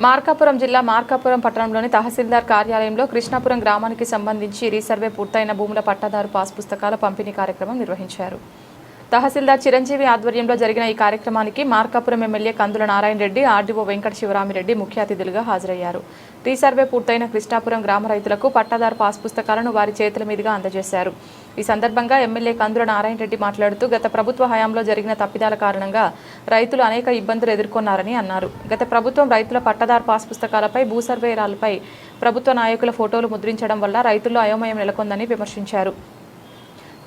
మార్కాపురం జిల్లా మార్కాపురం పట్టణంలోని తహసీల్దార్ కార్యాలయంలో కృష్ణాపురం గ్రామానికి సంబంధించి రీసర్వే పూర్తయిన భూముల పట్టాదారు పాస్ పుస్తకాల పంపిణీ కార్యక్రమం నిర్వహించారు. తహసీల్దార్ చిరంజీవి ఆధ్వర్యంలో జరిగిన ఈ కార్యక్రమానికి మార్కాపురం ఎమ్మెల్యే కందుల నారాయణ రెడ్డి, ఆర్డీఓ వెంకట శివరామిరెడ్డి ముఖ్య అతిథులుగా హాజరయ్యారు. రీసర్వే పూర్తయిన కృష్ణాపురం గ్రామ రైతులకు పట్టాదారు పాస్ పుస్తకాలను వారి చేతుల మీదుగా అందజేశారు. ఈ సందర్భంగా ఎమ్మెల్యే కందుల నారాయణ రెడ్డి మాట్లాడుతూ గత ప్రభుత్వ హయాంలో జరిగిన తప్పిదాల కారణంగా రైతులు అనేక ఇబ్బందులు ఎదుర్కొన్నారని అన్నారు. గత ప్రభుత్వం రైతుల పట్టాదారు పాస్ పుస్తకాలపై భూ సర్వేరాలపై ప్రభుత్వ నాయకుల ఫోటోలు ముద్రించడం వల్ల రైతుల్లో అయోమయం నెలకొందని విమర్శించారు.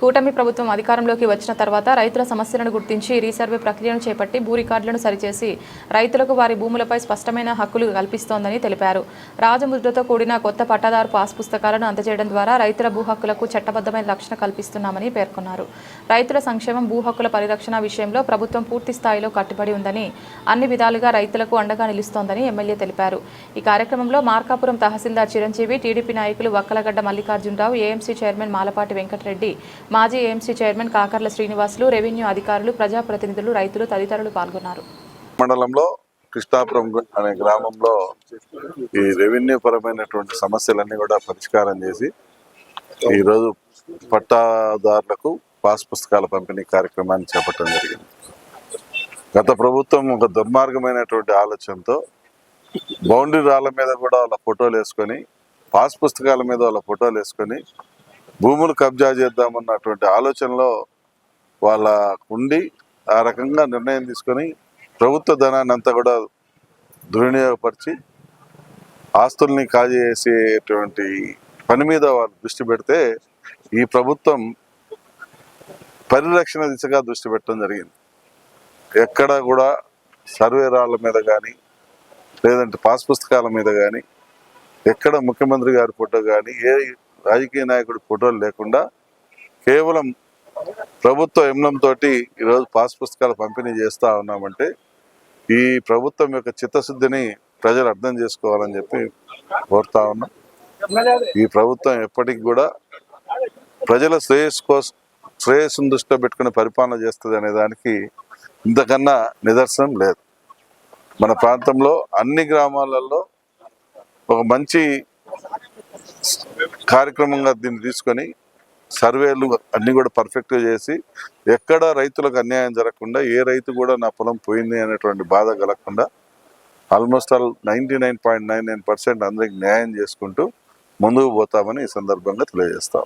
కూటమి ప్రభుత్వం అధికారంలోకి వచ్చిన తర్వాత రైతుల సమస్యలను గుర్తించి రీసర్వే ప్రక్రియను చేపట్టి భూ రికార్డులను సరిచేసి రైతులకు వారి భూములపై స్పష్టమైన హక్కులు కల్పిస్తోందని తెలిపారు. రాజముద్రతో కూడిన కొత్త పట్టాదారు పాస్ పుస్తకాలను అందజేయడం ద్వారా రైతుల భూ హక్కులకు చట్టబద్ధమైన రక్షణ కల్పిస్తున్నామని పేర్కొన్నారు. రైతుల సంక్షేమం, భూ హక్కుల పరిరక్షణ విషయంలో ప్రభుత్వం పూర్తి స్థాయిలో కట్టుబడి ఉందని, అన్ని విధాలుగా రైతులకు అండగా నిలుస్తోందని ఎమ్మెల్యే తెలిపారు. ఈ కార్యక్రమంలో మార్కాపురం తహసీల్దార్ చిరంజీవి, టీడీపీ నాయకులు వక్కలగడ్డ మల్లికార్జునరావు, ఏఎంసీ చైర్మన్ మాలపాటి వెంకటరెడ్డి, మాజీ AMC chairman Kakarla Srinivasulu, revenue అధికారులు, ప్రజాప్రతినిధులు, రైతులు తదితరులు పాల్గొన్నారు. మండలంలో కృష్ణాపురం అనే గ్రామంలో ఈ రెవెన్యూ పరమైనటువంటి సమస్యలన్నీ కూడా పరిష్కారం చేసి ఈరోజు పట్టాదారులకు పాస్ పుస్తకాల పంపిణీ కార్యక్రమాన్ని చేపట్టడం జరిగింది. గత ప్రభుత్వం ఒక దుర్మార్గమైనటువంటి ఆలోచనతో బౌండరీ రాళ్ళ మీద కూడా వాళ్ళ ఫోటోలు వేసుకొని, పాస్ పుస్తకాల మీద వాళ్ళ ఫోటోలు వేసుకొని భూములు కబ్జా చేద్దామన్నటువంటి ఆలోచనలో వాళ్ళ ఉండి ఆ రకంగా నిర్ణయం తీసుకొని ప్రభుత్వ ధనాన్ని అంతా కూడా దుర్వినియోగపరిచి ఆస్తుల్ని కాజేసేటువంటి పని మీద వాళ్ళు దృష్టి పెడితే ఈ ప్రభుత్వం పరిరక్షణ దిశగా దృష్టి పెట్టడం జరిగింది. ఎక్కడ కూడా సర్వే రాళ్ళ మీద కానీ, లేదంటే పాస్ పుస్తకాల మీద కానీ, ఎక్కడ ముఖ్యమంత్రి గారి ఫోటో కానీ, ఏ రాజకీయ నాయకుడి ఫోటోలు లేకుండా కేవలం ప్రభుత్వ ఎంబ్లం తోటి ఈరోజు పాస్ పుస్తకాలు పంపిణీ చేస్తూ ఉన్నామంటే ఈ ప్రభుత్వం యొక్క చిత్తశుద్ధిని ప్రజలు అర్థం చేసుకోవాలని చెప్పి కోరుతా ఉన్నాం. ఈ ప్రభుత్వం ఎప్పటికి కూడా ప్రజల శ్రేయస్సును దృష్టిలో పెట్టుకుని పరిపాలన చేస్తుంది అనే దానికి ఇంతకన్నా నిదర్శనం లేదు. మన ప్రాంతంలో అన్ని గ్రామాలలో ఒక మంచి కార్యక్రమంగా దీన్ని తీసుకొని సర్వేలు అన్ని కూడా పర్ఫెక్ట్గా చేసి ఎక్కడ రైతులకు అన్యాయం జరగకుండా, ఏ రైతు కూడా నా పొలం పోయింది అనేటువంటి బాధ కలగకుండా ఆల్మోస్ట్ ఆల్ 99.99% అందరికి న్యాయం చేసుకుంటూ ముందుకు పోతామని ఈ సందర్భంగా తెలియజేస్తాం.